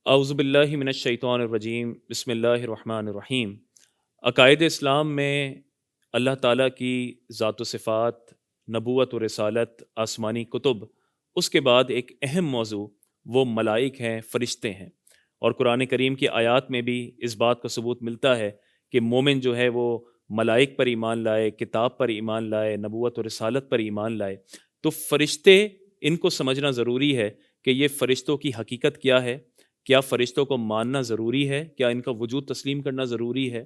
اعوذ باللہ من الشیطان الرجیم بسم اللہ الرحمن الرحیم۔ عقائد اسلام میں اللہ تعالیٰ کی ذات و صفات، نبوت و رسالت، آسمانی کتب، اس کے بعد ایک اہم موضوع وہ ملائک ہیں، فرشتے ہیں۔ اور قرآن کریم کی آیات میں بھی اس بات کا ثبوت ملتا ہے کہ مومن جو ہے وہ ملائک پر ایمان لائے، کتاب پر ایمان لائے، نبوت و رسالت پر ایمان لائے۔ تو فرشتے، ان کو سمجھنا ضروری ہے کہ یہ فرشتوں کی حقیقت کیا ہے، کیا فرشتوں کو ماننا ضروری ہے، کیا ان کا وجود تسلیم کرنا ضروری ہے۔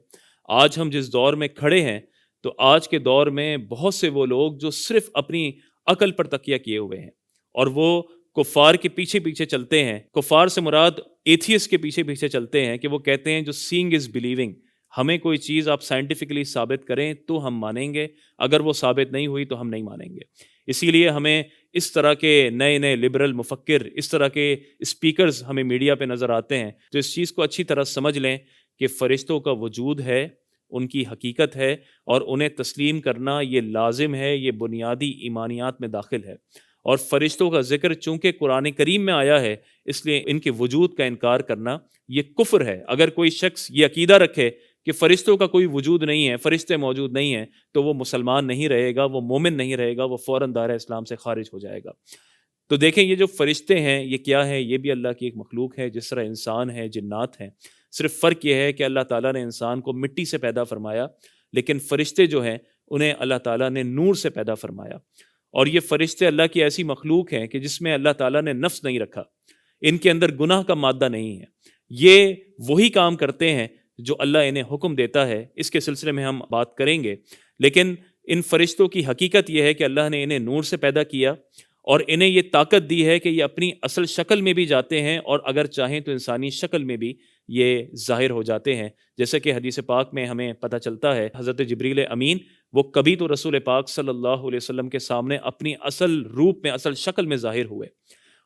آج ہم جس دور میں کھڑے ہیں، تو آج کے دور میں بہت سے وہ لوگ جو صرف اپنی عقل پر تکیہ کیے ہوئے ہیں اور وہ کفار کے پیچھے پیچھے چلتے ہیں۔ کفار سے مراد ایتھیسٹ کے پیچھے پیچھے چلتے ہیں کہ وہ کہتے ہیں جو سینگ از بلیونگ، ہمیں کوئی چیز آپ سائنٹیفکلی ثابت کریں تو ہم مانیں گے، اگر وہ ثابت نہیں ہوئی تو ہم نہیں مانیں گے۔ اسی لیے ہمیں اس طرح کے نئے نئے لبرل مفکر، اس طرح کے اسپیکرز ہمیں میڈیا پہ نظر آتے ہیں جو اس چیز کو اچھی طرح سمجھ لیں کہ فرشتوں کا وجود ہے، ان کی حقیقت ہے، اور انہیں تسلیم کرنا یہ لازم ہے، یہ بنیادی ایمانیات میں داخل ہے۔ اور فرشتوں کا ذکر چونکہ قرآن کریم میں آیا ہے، اس لیے ان کے وجود کا انکار کرنا یہ کفر ہے۔ اگر کوئی شخص یہ عقیدہ رکھے کہ فرشتوں کا کوئی وجود نہیں ہے، فرشتے موجود نہیں ہیں، تو وہ مسلمان نہیں رہے گا، وہ مومن نہیں رہے گا، وہ فوراً دائرہ اسلام سے خارج ہو جائے گا۔ تو دیکھیں یہ جو فرشتے ہیں یہ کیا ہے؟ یہ بھی اللہ کی ایک مخلوق ہے، جس طرح انسان ہے، جنات ہیں۔ صرف فرق یہ ہے کہ اللہ تعالیٰ نے انسان کو مٹی سے پیدا فرمایا، لیکن فرشتے جو ہیں انہیں اللہ تعالیٰ نے نور سے پیدا فرمایا۔ اور یہ فرشتے اللہ کی ایسی مخلوق ہیں کہ جس میں اللہ تعالیٰ نے نفس نہیں رکھا، ان کے اندر گناہ کا مادہ نہیں ہے۔ یہ وہی کام کرتے ہیں جو اللہ انہیں حکم دیتا ہے، اس کے سلسلے میں ہم بات کریں گے۔ لیکن ان فرشتوں کی حقیقت یہ ہے کہ اللہ نے انہیں نور سے پیدا کیا اور انہیں یہ طاقت دی ہے کہ یہ اپنی اصل شکل میں بھی جاتے ہیں اور اگر چاہیں تو انسانی شکل میں بھی یہ ظاہر ہو جاتے ہیں۔ جیسے کہ حدیث پاک میں ہمیں پتہ چلتا ہے حضرت جبریل امین وہ کبھی تو رسول پاک صلی اللہ علیہ وسلم کے سامنے اپنی اصل روپ میں، اصل شکل میں ظاہر ہوئے،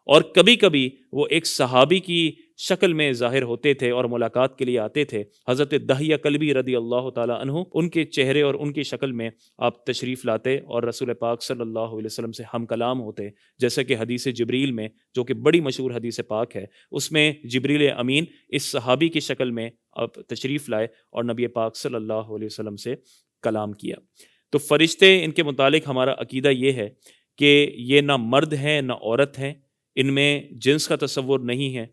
اور کبھی کبھی وہ ایک صحابی کی شکل میں ظاہر ہوتے تھے اور ملاقات کے لیے آتے تھے۔ حضرت دحیہ کلبی رضی اللہ تعالیٰ عنہ، ان کے چہرے اور ان کی شکل میں آپ تشریف لاتے اور رسول پاک صلی اللہ علیہ وسلم سے ہم کلام ہوتے، جیسے کہ حدیث جبریل میں، جو کہ بڑی مشہور حدیث پاک ہے، اس میں جبریل امین اس صحابی کی شکل میں آپ تشریف لائے اور نبی پاک صلی اللہ علیہ وسلم سے کلام کیا۔ تو فرشتے، ان کے متعلق ہمارا عقیدہ یہ ہے کہ یہ نہ مرد ہیں نہ عورت ہیں، ان میں جنس کا تصور نہیں ہے،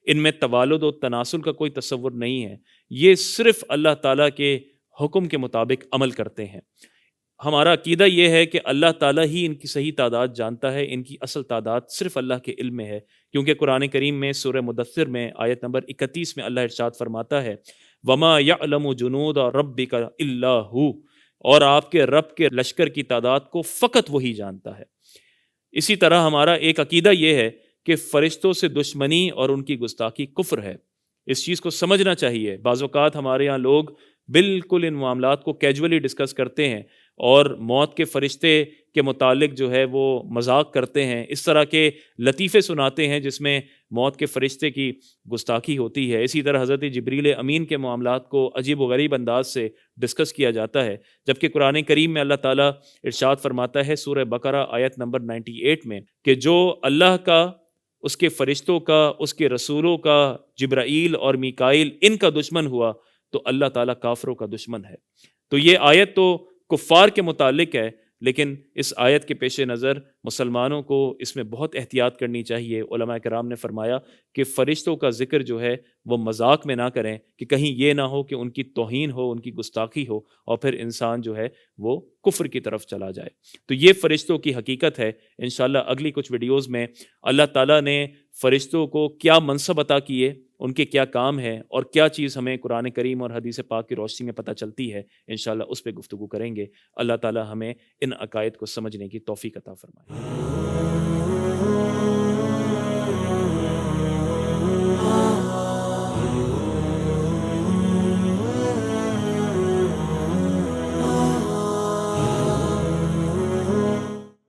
ان میں توالد و تناسل کا کوئی تصور نہیں ہے، یہ صرف اللہ تعالیٰ کے حکم کے مطابق عمل کرتے ہیں۔ ہمارا عقیدہ یہ ہے کہ اللہ تعالیٰ ہی ان کی صحیح تعداد جانتا ہے، ان کی اصل تعداد صرف اللہ کے علم میں ہے، کیونکہ قرآن کریم میں سورہ مدثر میں آیت نمبر 31 میں اللہ ارشاد فرماتا ہے وَمَا يَعْلَمُ جُنُودَ رَبِّكَ إِلَّا هُوَ، اور آپ کے رب کے لشکر کی تعداد کو فقط وہی جانتا ہے۔ اسی طرح ہمارا ایک عقیدہ یہ ہے کہ فرشتوں سے دشمنی اور ان کی گستاخی کفر ہے۔ اس چیز کو سمجھنا چاہیے۔ بعض اوقات ہمارے ہاں لوگ بالکل ان معاملات کو کیجولی ڈسکس کرتے ہیں اور موت کے فرشتے کے متعلق جو ہے وہ مذاق کرتے ہیں، اس طرح کے لطیفے سناتے ہیں جس میں موت کے فرشتے کی گستاخی ہوتی ہے۔ اسی طرح حضرت جبریل امین کے معاملات کو عجیب و غریب انداز سے ڈسکس کیا جاتا ہے، جبکہ قرآن کریم میں اللہ تعالیٰ ارشاد فرماتا ہے سورہ بقرہ آیت نمبر 98 میں کہ جو اللہ کا، اس کے فرشتوں کا، اس کے رسولوں کا، جبرائیل اور میکائیل ان کا دشمن ہوا تو اللہ تعالیٰ کافروں کا دشمن ہے۔ تو یہ آیت تو کفار کے متعلق ہے، لیکن اس آیت کے پیش نظر مسلمانوں کو اس میں بہت احتیاط کرنی چاہیے۔ علماء کرام نے فرمایا کہ فرشتوں کا ذکر جو ہے وہ مذاق میں نہ کریں، کہ کہیں یہ نہ ہو کہ ان کی توہین ہو، ان کی گستاخی ہو اور پھر انسان جو ہے وہ کفر کی طرف چلا جائے۔ تو یہ فرشتوں کی حقیقت ہے۔ انشاءاللہ اگلی کچھ ویڈیوز میں اللہ تعالیٰ نے فرشتوں کو کیا منصب عطا کیے، ان کے کیا کام ہے، اور کیا چیز ہمیں قرآن کریم اور حدیث پاک کی روشنی میں پتہ چلتی ہے، انشاءاللہ اس پہ گفتگو کریں گے۔ اللہ تعالیٰ ہمیں ان عقائد کو سمجھنے کی توفیق عطا فرمائے۔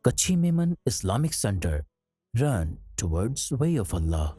Kachi Memon Islamic Center. Run towards way of Allah.